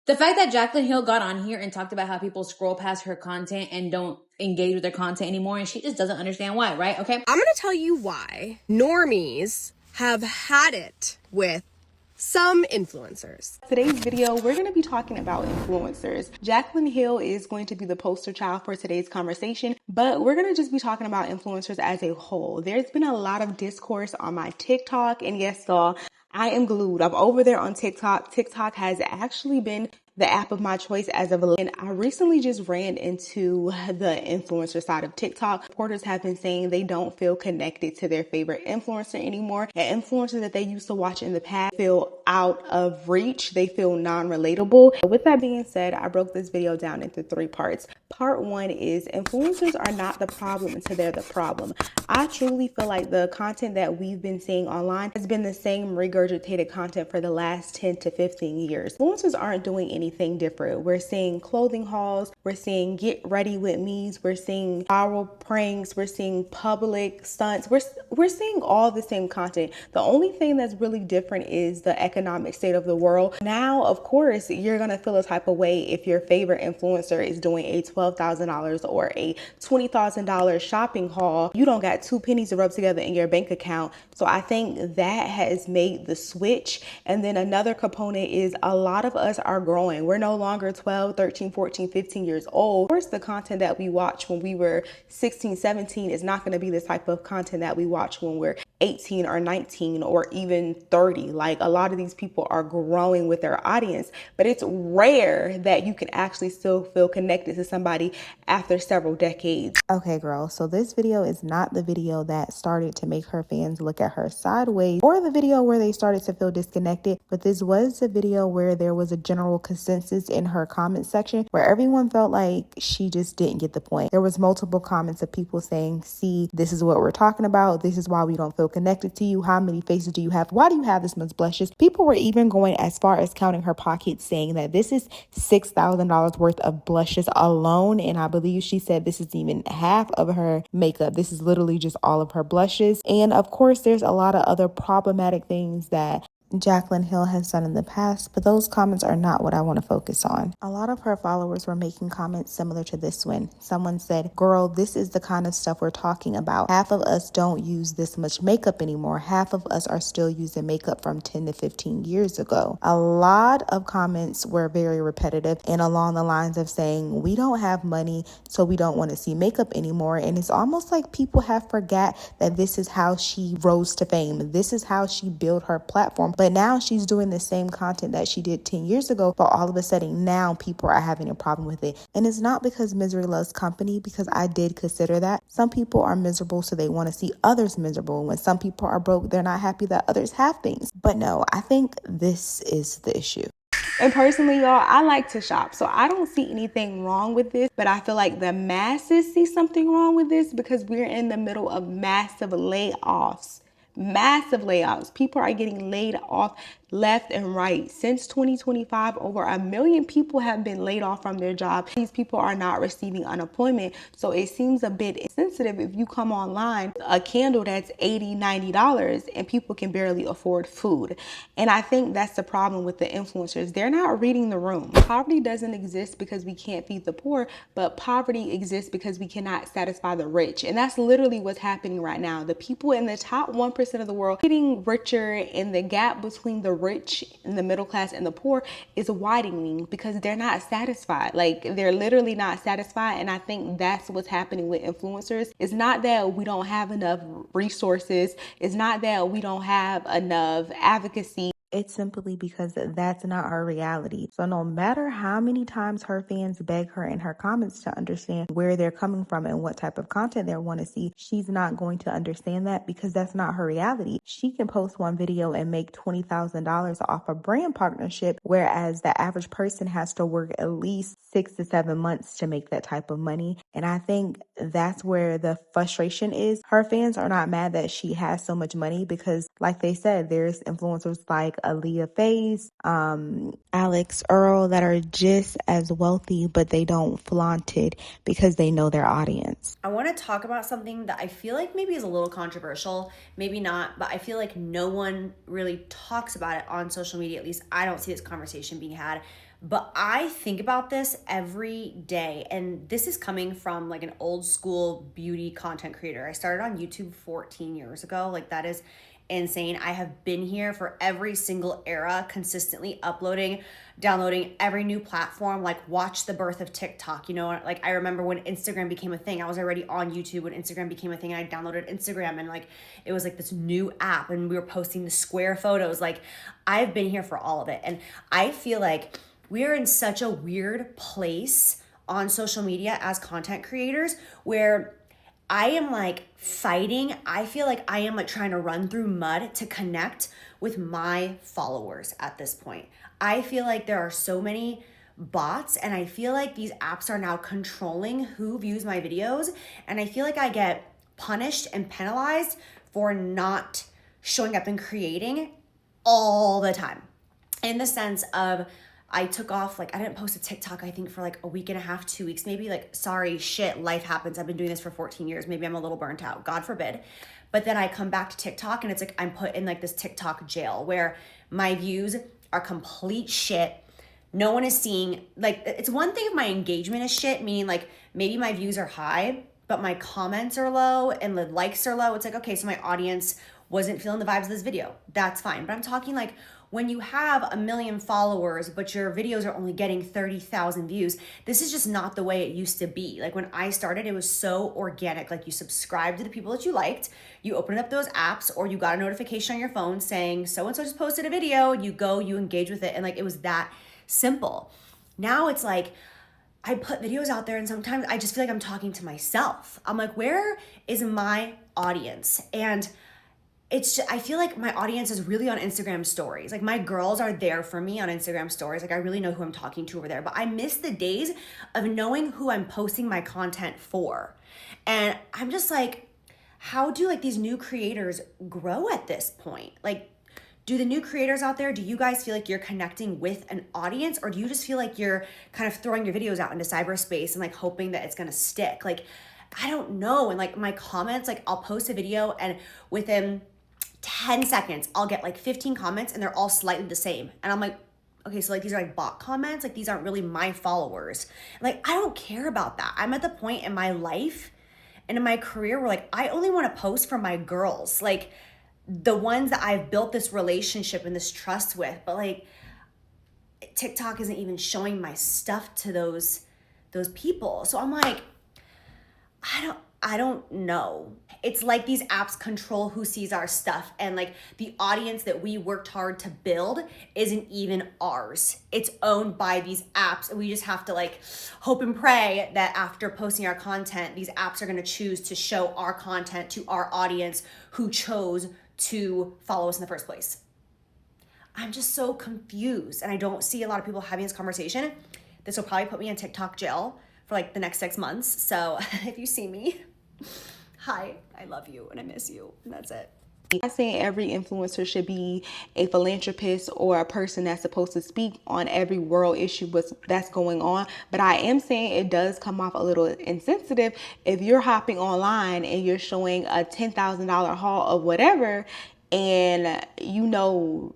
The fact that Jaclyn Hill got on here and talked about how people scroll past her content and don't engage with their content anymore, and she just doesn't understand why, right? Okay. I'm gonna tell you why normies have had it with some influencers. Today's video, we're going to be talking about influencers. Jaclyn Hill is going to be the poster child for today's conversation, but we're going to just be talking about influencers as a whole. There's been a lot of discourse on my TikTok, and yes, y'all, I am glued. I'm over there on TikTok. TikTok has actually been the app of my choice as of late. And I recently just ran into the influencer side of TikTok. Reporters have been saying they don't feel connected to their favorite influencer anymore. And influencers that they used to watch in the past feel out of reach. They feel non-relatable. With that being said, I broke this video down into 3 parts. Part 1 is influencers are not the problem until they're the problem. I truly feel like the content that we've been seeing online has been the same regurgitated content for the last 10 to 15 years. Influencers aren't doing anything different. We're seeing clothing hauls, we're seeing get ready with me's, we're seeing viral pranks, we're seeing public stunts, we're seeing all the same content. The only thing that's really different is the economic state of the world. Now, of course, you're gonna feel a type of way if your favorite influencer is doing a $12,000 or a $20,000 shopping haul. You don't got 2 pennies to rub together in your bank account. So I think that has made the switch. And then another component is a lot of us are growing. We're no longer 12, 13, 14, 15 years old. Of course, the content that we watched when we were 16, 17 is not going to be the type of content that we watch when we're 18 or 19 or even 30. Like, a lot of these people are growing with their audience, but it's rare that you can actually still feel connected to somebody after several decades. Okay, girl, so this video is not the video that started to make her fans look at her sideways or the video where they started to feel disconnected, but this was the video where there was a general consensus in her comment section where everyone felt like she just didn't get the point. There was multiple comments of people saying, see, this is what we're talking about. This is why we don't feel connected to you. How many faces do you have? Why do you have this much blushes? People were even going as far as counting her pockets, saying that this is $6,000 worth of blushes alone. And I believe she said this is even half of her makeup. This is literally just all of her blushes. And of course, there's a lot of other problematic things that Jaclyn Hill has done in the past, but those comments are not what I want to focus on. A lot of her followers were making comments similar to this one. Someone said, girl, this is the kind of stuff we're talking about. Half of us don't use this much makeup anymore. Half of us are still using makeup from 10 to 15 years ago. A lot of comments were very repetitive and along the lines of saying, we don't have money, so we don't want to see makeup anymore. And it's almost like people have forgot that this is how she rose to fame. This is how she built her platform. But now she's doing the same content that she did 10 years ago, but all of a sudden now people are having a problem with it. And it's not because misery loves company, because I did consider that. Some people are miserable, so they want to see others miserable. When some people are broke, they're not happy that others have things. But no, I think this is the issue. And personally, y'all, I like to shop, so I don't see anything wrong with this, but I feel like the masses see something wrong with this because we're in the middle of massive layoffs. Massive layoffs. People are getting laid off left and right. Since 2025, over 1 million people have been laid off from their job. These people are not receiving unemployment. So it seems a bit insensitive if you come online, a candle that's $80, $90 and people can barely afford food. And I think that's the problem with the influencers. They're not reading the room. Poverty doesn't exist because we can't feed the poor, but poverty exists because we cannot satisfy the rich. And that's literally what's happening right now. The people in the top 1% of the world getting richer, and the gap between the rich and the middle class and the poor is widening because they're not satisfied. Like, they're literally not satisfied. And I think that's what's happening with influencers. It's not that we don't have enough resources. It's not that we don't have enough advocacy. It's simply because that's not her reality. So no matter how many times her fans beg her in her comments to understand where they're coming from and what type of content they want to see, she's not going to understand that because that's not her reality. She can post one video and make $20,000 off a brand partnership, whereas the average person has to work at least 6 to 7 months to make that type of money. And I think that's where the frustration is. Her fans are not mad that she has so much money because, like they said, there's influencers like Aaliyah Faze, Alex Earl that are just as wealthy, but they don't flaunt it because they know their audience. I want to talk about something that I feel like maybe is a little controversial, maybe not, but I feel like no one really talks about it on social media. At least I don't see this conversation being had. But I think about this every day. And this is coming from like an old school beauty content creator. I started on YouTube 14 years ago. Like, that is insane. I have been here for every single era, consistently uploading, downloading every new platform, like watch the birth of TikTok. You know, like I remember when Instagram became a thing. I was already on YouTube when Instagram became a thing, and I downloaded Instagram, and like it was like this new app, and we were posting the square photos. Like, I've been here for all of it. And I feel like we're in such a weird place on social media as content creators where I am like fighting. I feel like I am like trying to run through mud to connect with my followers at this point. I feel like there are so many bots, and I feel like these apps are now controlling who views my videos. And I feel like I get punished and penalized for not showing up and creating all the time. In the sense of, I took off, like I didn't post a TikTok, I think for like a week and a half, 2 weeks, maybe. Like, sorry, shit, life happens. I've been doing this for 14 years. Maybe I'm a little burnt out, God forbid. But then I come back to TikTok, and it's like I'm put in like this TikTok jail where my views are complete shit. No one is seeing, like, it's one thing if my engagement is shit, meaning like maybe my views are high, but my comments are low and the likes are low. It's like, okay, so my audience wasn't feeling the vibes of this video. That's fine. But I'm talking like when you have 1 million followers, but your videos are only getting 30,000 views, this is just not the way it used to be. Like, when I started, it was so organic. Like, you subscribed to the people that you liked, you opened up those apps, or you got a notification on your phone saying, so-and-so just posted a video, you go, you engage with it. And like, it was that simple. Now it's like, I put videos out there, and sometimes I just feel like I'm talking to myself. I'm like, where is my audience? And it's just, I feel like my audience is really on Instagram stories. Like, my girls are there for me on Instagram stories. Like, I really know who I'm talking to over there, but I miss the days of knowing who I'm posting my content for. And I'm just like, how do like these new creators grow at this point? Like, do the new creators out there, do you guys feel like you're connecting with an audience, or do you just feel like you're kind of throwing your videos out into cyberspace and like hoping that it's gonna stick? Like, I don't know. And like my comments, like I'll post a video, and within 10 seconds, I'll get like 15 comments, and they're all slightly the same. And I'm like, okay, so like these are like bot comments, like these aren't really my followers. Like, I don't care about that. I'm at the point in my life and in my career where like I only want to post for my girls, like the ones that I've built this relationship and this trust with. But like, TikTok isn't even showing my stuff to those people. So I'm like, I don't know. It's like these apps control who sees our stuff, and like the audience that we worked hard to build isn't even ours. It's owned by these apps, and we just have to like hope and pray that after posting our content, these apps are going to choose to show our content to our audience who chose to follow us in the first place. I'm just so confused, and I don't see a lot of people having this conversation. This will probably put me in TikTok jail for like the next 6 months. So if you see me, hi, I love you and I miss you, and that's it. I'm not saying every influencer should be a philanthropist or a person that's supposed to speak on every world issue that's going on, but I am saying it does come off a little insensitive if you're hopping online and you're showing a $10,000 haul of whatever, and you know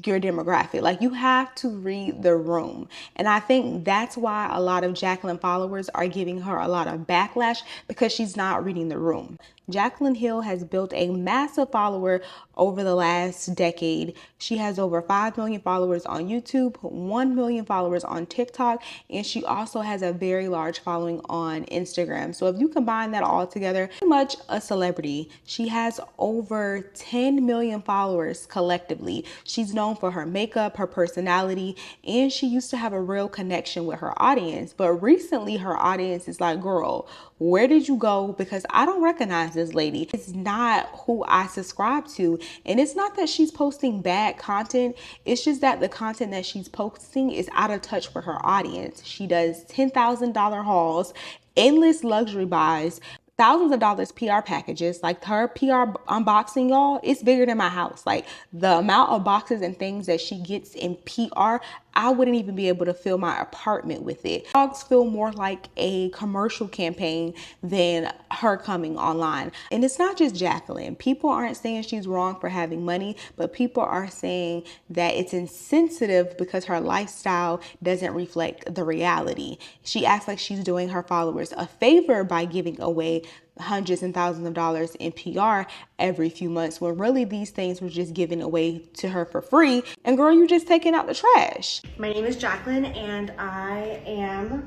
your demographic. Like, you have to read the room. And I think that's why a lot of Jacqueline followers are giving her a lot of backlash, because she's not reading the room. Jacqueline Hill has built a massive follower over the last decade. She has over 5 million followers on YouTube, 1 million followers on TikTok, and she also has a very large following on Instagram. So if you combine that all together, pretty much a celebrity. She has over 10 million followers collectively. She's known for her makeup, her personality, and she used to have a real connection with her audience. But recently her audience is like, girl, where did you go? Because I don't recognize this lady. It's not who I subscribe to. And it's not that she's posting bad content. It's just that the content that she's posting is out of touch with her audience. She does $10,000 hauls, endless luxury buys, thousands of dollars PR packages. Like, her PR unboxing, y'all, it's bigger than my house. Like the amount of boxes and things that she gets in PR, I wouldn't even be able to fill my apartment with it. Dogs feel more like a commercial campaign than her coming online. And it's not just Jacqueline. People aren't saying she's wrong for having money, but people are saying that it's insensitive because her lifestyle doesn't reflect the reality. She acts like she's doing her followers a favor by giving away hundreds and thousands of dollars in PR every few months, when really these things were just given away to her for free. And girl, you just taking out the trash. My name is Jacqueline and I am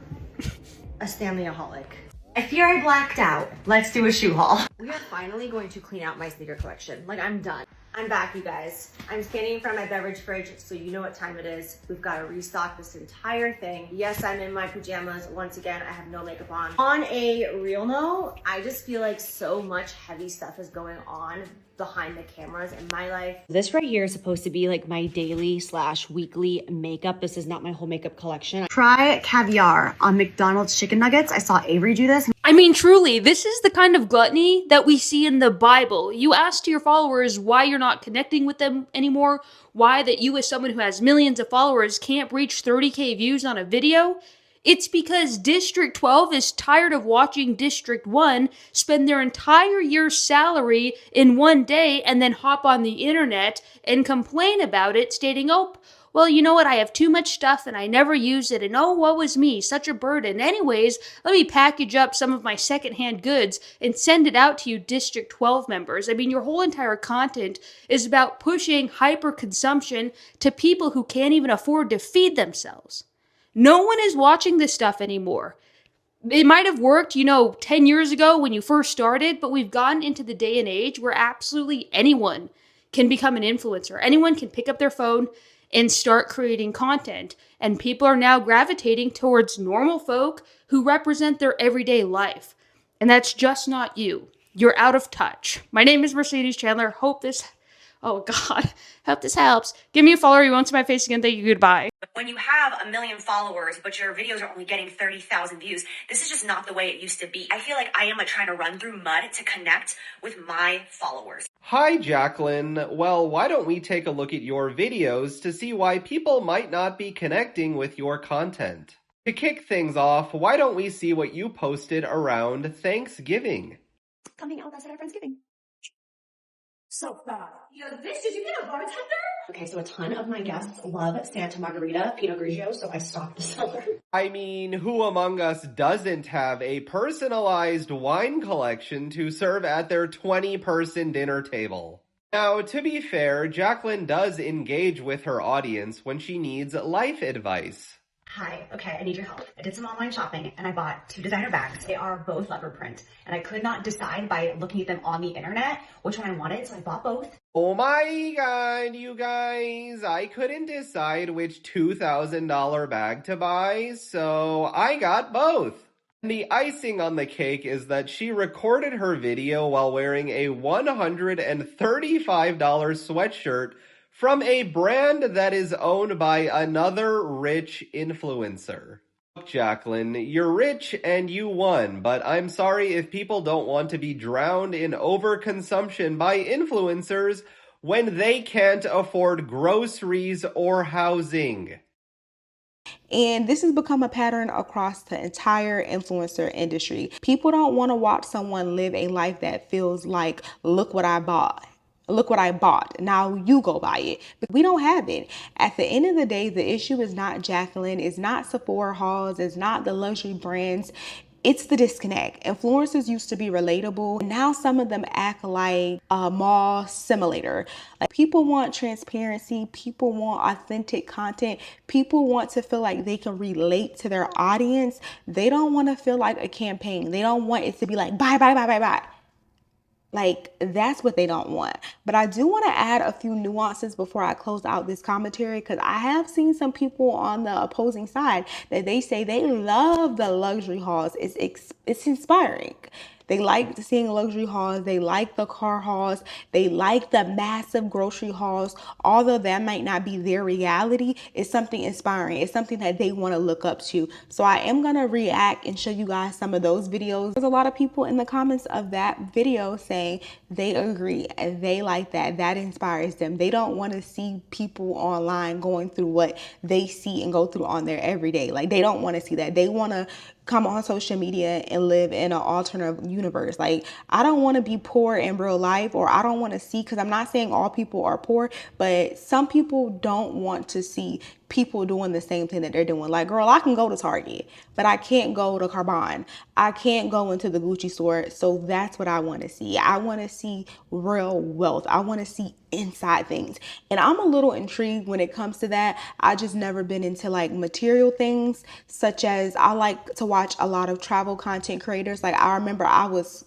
a Stanley-aholic. I fear I blacked out. Let's do a shoe haul. We are finally going to clean out my sneaker collection. Like, I'm done. I'm back, you guys. I'm standing in front of my beverage fridge, so you know what time it is. We've got to restock this entire thing. Yes, I'm in my pajamas. Once again, I have no makeup on. On a real note, I just feel like so much heavy stuff is going on behind the cameras in my life. This right here is supposed to be like my daily / weekly makeup. This is not my whole makeup collection. Try caviar on McDonald's chicken nuggets. I saw Avery do this. I mean, truly, this is the kind of gluttony that we see in the Bible. You ask to your followers why you're not connecting with them anymore, why that you as someone who has millions of followers can't reach 30K views on a video. It's because District 12 is tired of watching District 1 spend their entire year's salary in one day and then hop on the internet and complain about it, stating, oh, well, you know what, I have too much stuff and I never use it, and oh, woe is me, such a burden. Anyways, let me package up some of my secondhand goods and send it out to you District 12 members. I mean, your whole entire content is about pushing hyper-consumption to people who can't even afford to feed themselves. No one is watching this stuff anymore. It might have worked, 10 years ago when you first started, but we've gotten into the day and age where absolutely anyone can become an influencer. Anyone can pick up their phone and start creating content. And people are now gravitating towards normal folk who represent their everyday life. And that's just not you. You're out of touch. My name is Mercedes Chandler. Hope this helps. Give me a follow. You won't see my face again. Thank you. Goodbye. When you have 1 million followers, but your videos are only getting 30,000 views, this is just not the way it used to be. I feel like I am trying to run through mud to connect with my followers. Hi, Jacqueline. Well, why don't we take a look at your videos to see why people might not be connecting with your content? To kick things off, why don't we see what you posted around Thanksgiving? Coming out with us at our Friendsgiving. So bad. Did you get a bartender? Okay, so a ton of my guests love Santa Margarita Pinot Grigio, so I stocked the cellar. I mean, who among us doesn't have a personalized wine collection to serve at their 20-person dinner table? Now, to be fair, Jacqueline does engage with her audience when she needs life advice. Hi, okay, I need your help. I did some online shopping and I bought 2 designer bags. They are both leopard print and I could not decide by looking at them on the internet which one I wanted, so I bought both. Oh my god, you guys, I couldn't decide which $2,000 bag to buy, so I got both. And the icing on the cake is that she recorded her video while wearing a $135 sweatshirt from a brand that is owned by another rich influencer. Look, Jacqueline, you're rich and you won, but I'm sorry if people don't want to be drowned in overconsumption by influencers when they can't afford groceries or housing. And this has become a pattern across the entire influencer industry. People don't want to watch someone live a life that feels like, look what I bought. Look what I bought. Now you go buy it. But we don't have it. At the end of the day, the issue is not Jacqueline, it's not Sephora hauls, it's not the luxury brands. It's the disconnect. Influencers used to be relatable. Now some of them act like a mall simulator. Like, people want transparency. People want authentic content. People want to feel like they can relate to their audience. They don't want to feel like a campaign. They don't want it to be like, buy, buy, buy, buy, buy. Like, that's what they don't want. But I do want to add a few nuances before I close out this commentary, because I have seen some people on the opposing side that they say they love the luxury hauls. It's inspiring. They like seeing luxury hauls. They like the car hauls. They like the massive grocery hauls. Although that might not be their reality, it's something inspiring. It's something that they want to look up to. So I am going to react and show you guys some of those videos. There's a lot of people in the comments of that video saying they agree and they like that. That inspires them. They don't want to see people online going through what they see and go through on their everyday. Like, they don't want to see that. They want to come on social media and live in an alternate universe. Like, I don't want to be poor in real life, or I don't want to see, because I'm not saying all people are poor, but some people don't want to see people doing the same thing that they're doing. Like, girl, I can go to Target, but I can't go to Carbon. I can't go into the Gucci store. So that's what I want to see. I want to see real wealth. I want to see inside things. And I'm a little intrigued when it comes to that. I just never been into like material things, such as I like to watch a lot of travel content creators. Like, I remember I was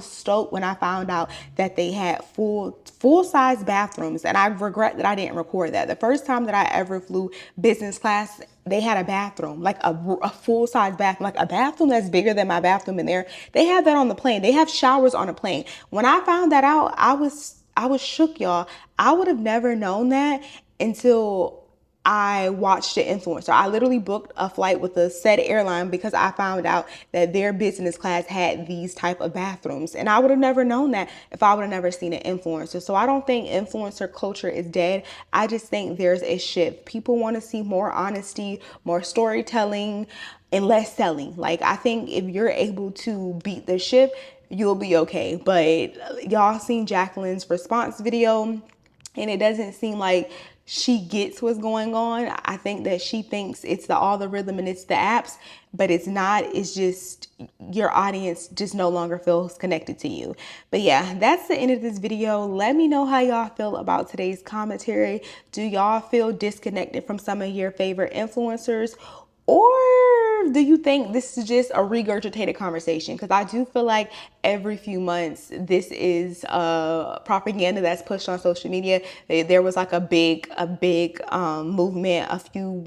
stoked when I found out that they had full size bathrooms, and I regret that I didn't record that. The first time that I ever flew business class, they had a bathroom, like a full size bathroom, like a bathroom that's bigger than my bathroom in there. They have that on the plane. They have showers on a plane. When I found that out, I was shook, y'all. I would have never known that until I watched the influencer. I literally booked a flight with a said airline because I found out that their business class had these type of bathrooms. And I would have never known that if I would have never seen an influencer. So I don't think influencer culture is dead. I just think there's a shift. People want to see more honesty, more storytelling, and less selling. Like, I think if you're able to beat the ship, you'll be okay. But y'all seen Jacqueline's response video, and it doesn't seem like she gets what's going on. I think that she thinks it's the algorithm and it's the apps, but it's not. It's just your audience just no longer feels connected to you. But yeah, that's the end of this video. Let me know how y'all feel about today's commentary. Do y'all feel disconnected from some of your favorite influencers? Or do you think this is just a regurgitated conversation? Because I do feel like every few months, this is propaganda that's pushed on social media. There was like a big movement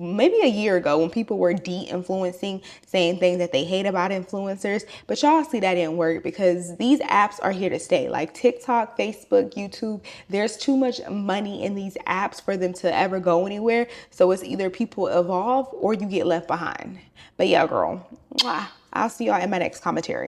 maybe a year ago, when people were de-influencing, saying things that they hate about influencers. But y'all see that didn't work, because these apps are here to stay. Like TikTok, Facebook, YouTube, there's too much money in these apps for them to ever go anywhere. So it's either people evolve or you get left behind. But yeah, girl, I'll see y'all in my next commentary.